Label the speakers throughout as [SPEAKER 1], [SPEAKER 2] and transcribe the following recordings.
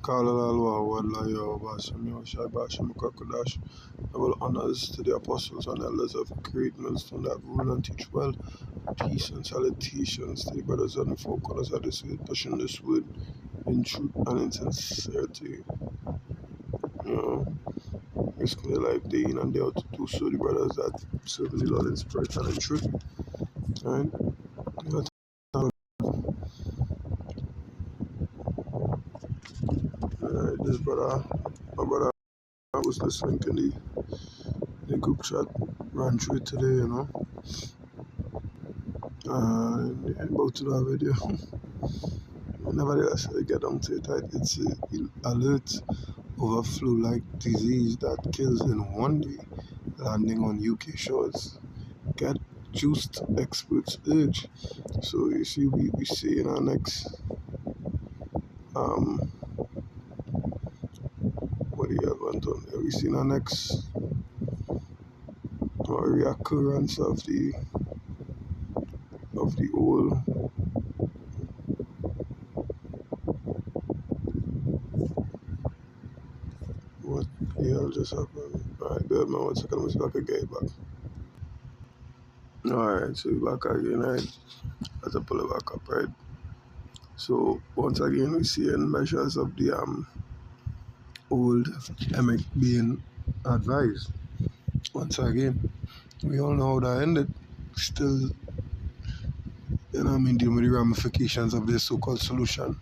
[SPEAKER 1] Kalalwa Wadlayo Basamio Shabasham Kakudash. Double honors to the apostles and elders of great millstone that rule and teach well. Peace and salutations to the brothers and the four corners of this word, pushing this word in truth and in sincerity. You know, risking their life day in and day out to do so. The brothers that serve the Lord in spirit and in truth. Right? This brother, my brother, I was listening to the group chat, ran through it today, you know, and about to that video. Nevertheless, I get down to it, right? It's an alert over flu-like disease that kills in one day, landing on UK shores. Get juiced, experts urge. So you see, we see in our next, what do you have went on? We see in our next reoccurrence of the old. What the hell just happened? Alright, good man, 1 second, let's back again back. Alright, so we're back again, right? Let's pull it back up, right? So once again we see in measures of the old emic being advised. Once again, we all know how that ended. Still, you know, I mean, dealing with the ramifications of this so-called solution.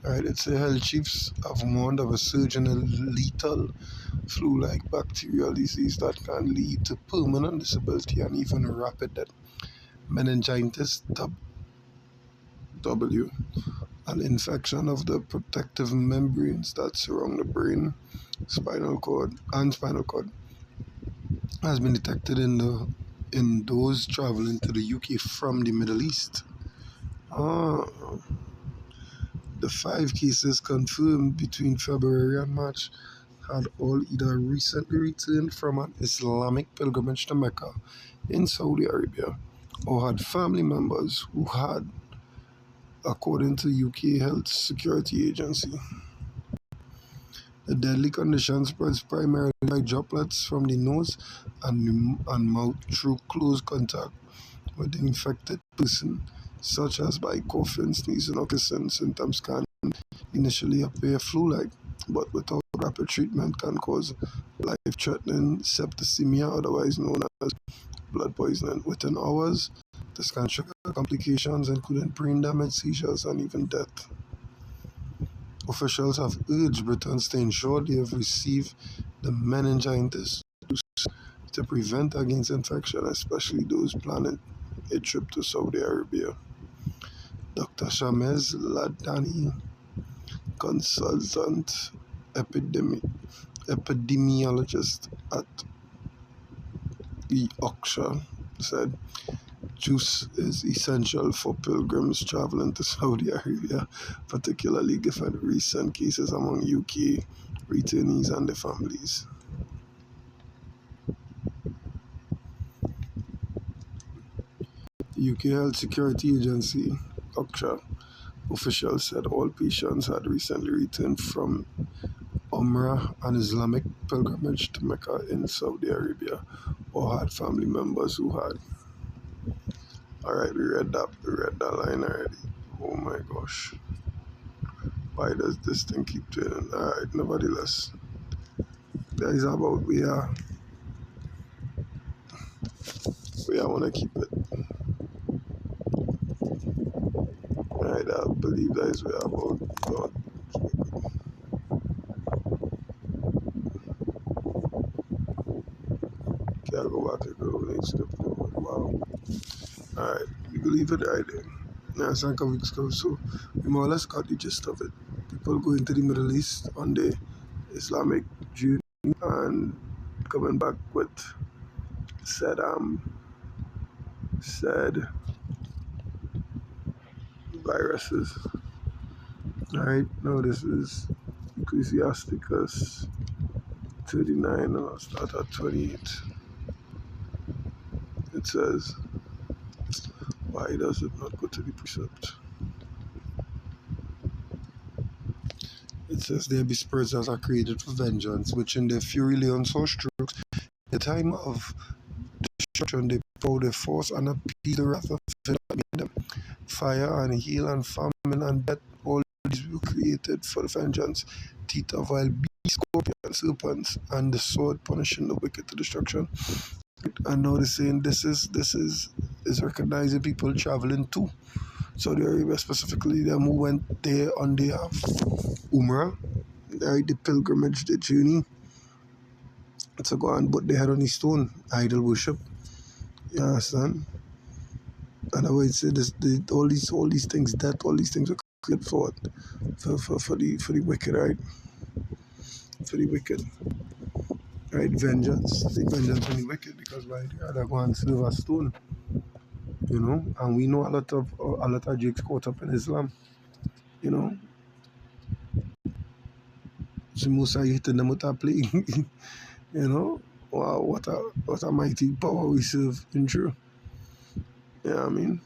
[SPEAKER 1] Right, it's the health chiefs have warned of a surge in a lethal flu-like bacterial disease that can lead to permanent disability and even rapid death. Meningitis W, an infection of the protective membranes that surround the brain, spinal cord, has been detected in those traveling to the UK from the Middle East. The 5 cases confirmed between February and March had all either recently returned from an Islamic pilgrimage to Mecca in Saudi Arabia or had family members who had, according to UK Health Security Agency. The deadly condition spreads primarily by droplets from the nose and mouth through close contact with the infected person, such as by coughing, sneezing, or kissing. Symptoms can initially appear flu-like, but without rapid treatment can cause life-threatening septicemia, otherwise known as blood poisoning. Within hours, this can trigger complications including brain damage, seizures, and even death. Officials have urged Britons to ensure they have received the meningitis to prevent against infection, especially those planning a trip to Saudi Arabia. Dr. Shamez Ladani, consultant epidemiologist at Yorkshire, said juice is essential for pilgrims traveling to Saudi Arabia, particularly given recent cases among UK returnees and their families. The UK Health Security Agency, Yorkshire, officials said all patients had recently returned from Umrah, an Islamic pilgrimage to Mecca in Saudi Arabia, or had family members who had. Alright, we read that line already. Oh my gosh. Why does this thing keep turning? Alright, nevertheless. That is about where I want to keep it. Alright, I believe that is where about God. Can't go back and go next step forward. Wow. Alright, we believe it right there. Now, it's like a week's ago, so we more or less got the gist of it. People going to the Middle East on the Islamic journey and coming back with said viruses. Alright, now this is Ecclesiasticus 39 and I'll start at 28. It says, why does it not go to the precept? It says there be spirits that are created for vengeance, which in their fury lay on such strokes. The time of destruction they pour their force and appease the wrath of him that made them. Fire and hail and famine and death, all these were created for the vengeance. Teeth of wild beasts, scorpions, serpents, and the sword punishing the wicked to destruction. And now they're saying this is recognizing people traveling to Saudi Arabia, specifically them who went there on the Umrah, right, the pilgrimage, the journey to go and put their head on the stone, idol worship. You understand? And I would say all these things, that all these things are created for what? For the wicked, right? For the wicked. Right, vengeance. The vengeance on the wicked, because why they rather go and serve a stone. You know, and we know a lot of Jakes caught up in Islam. You know, so Musa hitting them with a plague. You know, wow, what a mighty power we serve in true. Yeah, I mean,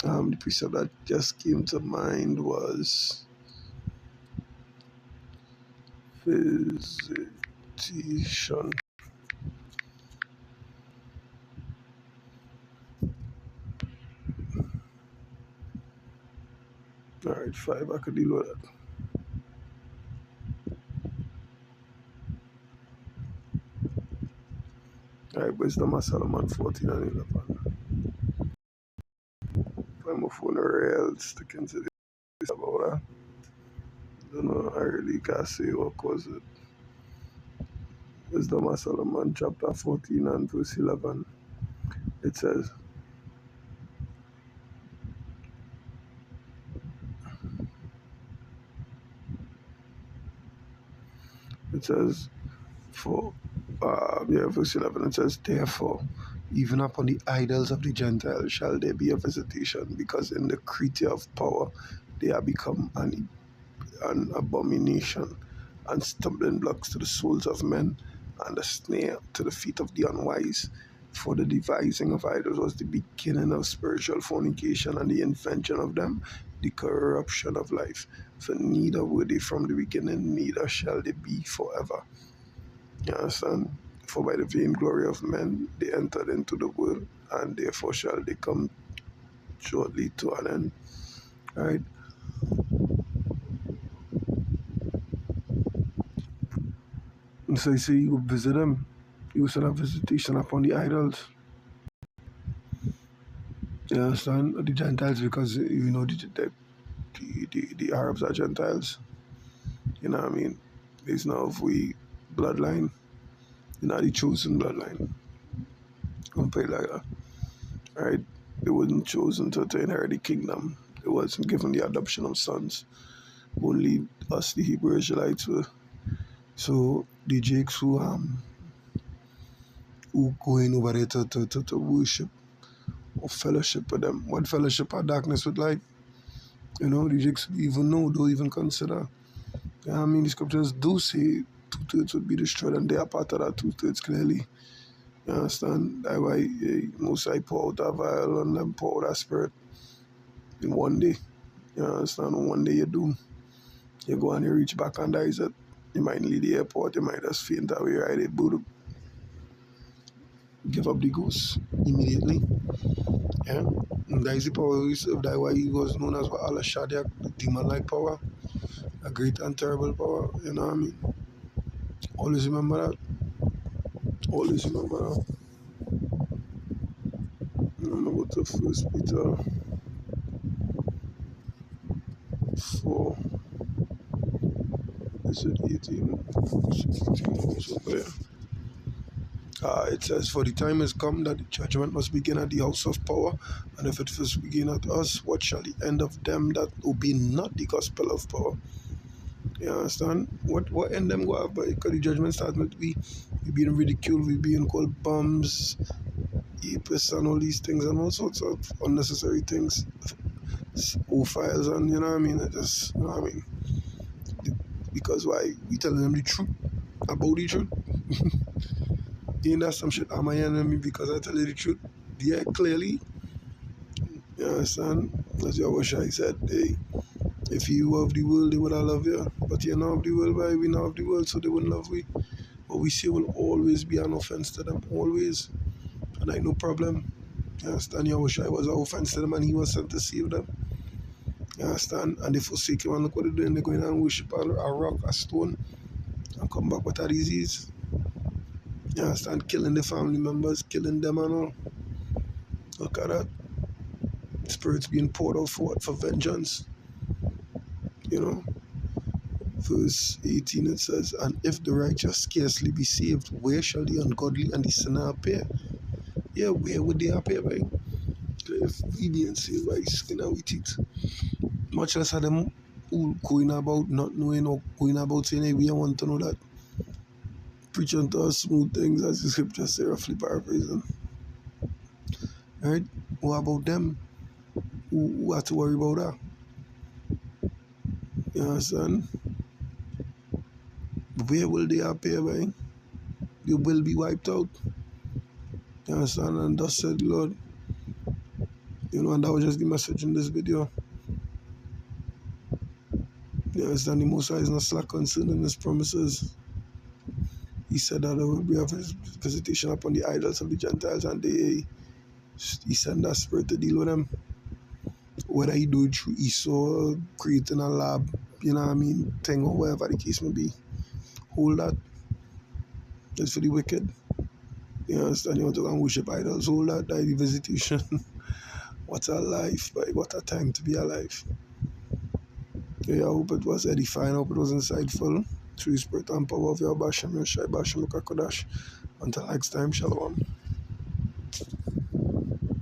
[SPEAKER 1] the precept that just came to mind was Visitation. Alright, 5, I could deal with that. Alright, Wisdom of Solomon 14 and 11. I'm a phone real sticking to this about that. Don't know, I really can't say what caused it. Wisdom of Solomon chapter 14 and verse 11. It says, it says, verse 11, it says, therefore, even upon the idols of the Gentiles shall there be a visitation, because in the creature of power they are become an abomination, and stumbling blocks to the souls of men, and a snare to the feet of the unwise. For the devising of idols was the beginning of spiritual fornication, and the invention of them the corruption of life. For neither were they from the beginning, neither shall they be forever. You understand? For by the vain glory of men they entered into the world, and therefore shall they come shortly to an end. Right? And so you say you will visit them. You will send a visitation upon the idols. You understand? The Gentiles, because you know the Arabs are Gentiles. You know what I mean? It's now if we bloodline, you know, the chosen bloodline. Don't pay like that. Right? They wasn't chosen to inherit the kingdom. It wasn't given the adoption of sons. Only us, the Hebrew Israelites, were. So the Jakes who going over there to worship or fellowship with them. What fellowship of darkness with light? You know, the Jakes even know, don't even consider. I mean, the scriptures do say 2/3 would be destroyed, and they are part of that 2/3 clearly. You understand? That's why Most I pour out a vial and then pour out a spirit in one day. You understand? One day you do. You go and you reach back and die. You might leave the airport, you might just faint away, right? They boot give up the ghost immediately. Yeah? And that is the power we serve. That's why he was known as what Allah Shadia, the demon-like power. A great and terrible power. You know what I mean? Always remember that. Always remember that. I'm about to First Peter 4. Is it 18? Somewhere. It says, for the time is come that the judgment must begin at the house of power, and if it first begin at us, what shall the end of them that obey not the gospel of power? You understand? What end them go have? Because the judgment starts with we being ridiculed, we being called bums, apists, and all these things, and all sorts of unnecessary things, files, and you know what I mean? It just, you know what I mean? Because why? We telling them the truth about the truth. Ain't that some shit? Am I enemy because I tell you the truth? Yeah, clearly. You understand? As your wish I said, hey, If you of the world, they would have love you. But you're not of the world, why we not of the world, so they wouldn't love we. What we say will always be an offense to them, always. And I no problem. You understand? Yahushua was an offense to them and he was sent to save them. You understand? And they forsake him and look what they're doing. They're going and worship a rock, a stone, and come back with a disease. You understand? Killing the family members, killing them and all. Look at that. Spirits being poured out for what? For vengeance. You know? Verse 18 it says, and if the righteous scarcely be saved, where shall the ungodly and the sinner appear? Yeah, where would they appear, right? If we being saved by skin and we teeth. Much less had them who going about not knowing or going about saying, hey, we want to know that. Preaching to us smooth things as the scripture say, roughly paraphrasing. Right? What about them? Who have to worry about that? You understand? Where will they appear, right? They will be wiped out. You understand? And thus said the Lord. You know, and that was just the message in this video. You understand? The Most High is not slack concerning his promises. He said that there will be a visitation upon the idols of the Gentiles, and he sent that spirit to deal with them. Whether he do it through E.S.O.T.E, creating a lab, you know what I mean, thing, or whatever the case may be. Hold that. It's for the wicked. You understand? You want to go and worship idols, hold that, the visitation. What a life, boy. What a time to be alive. Yeah, I hope it was edifying, I hope it was insightful. Through the spirit and power of your Bashem, your Shai Bashem, Kakodash. Until next time, Shalom.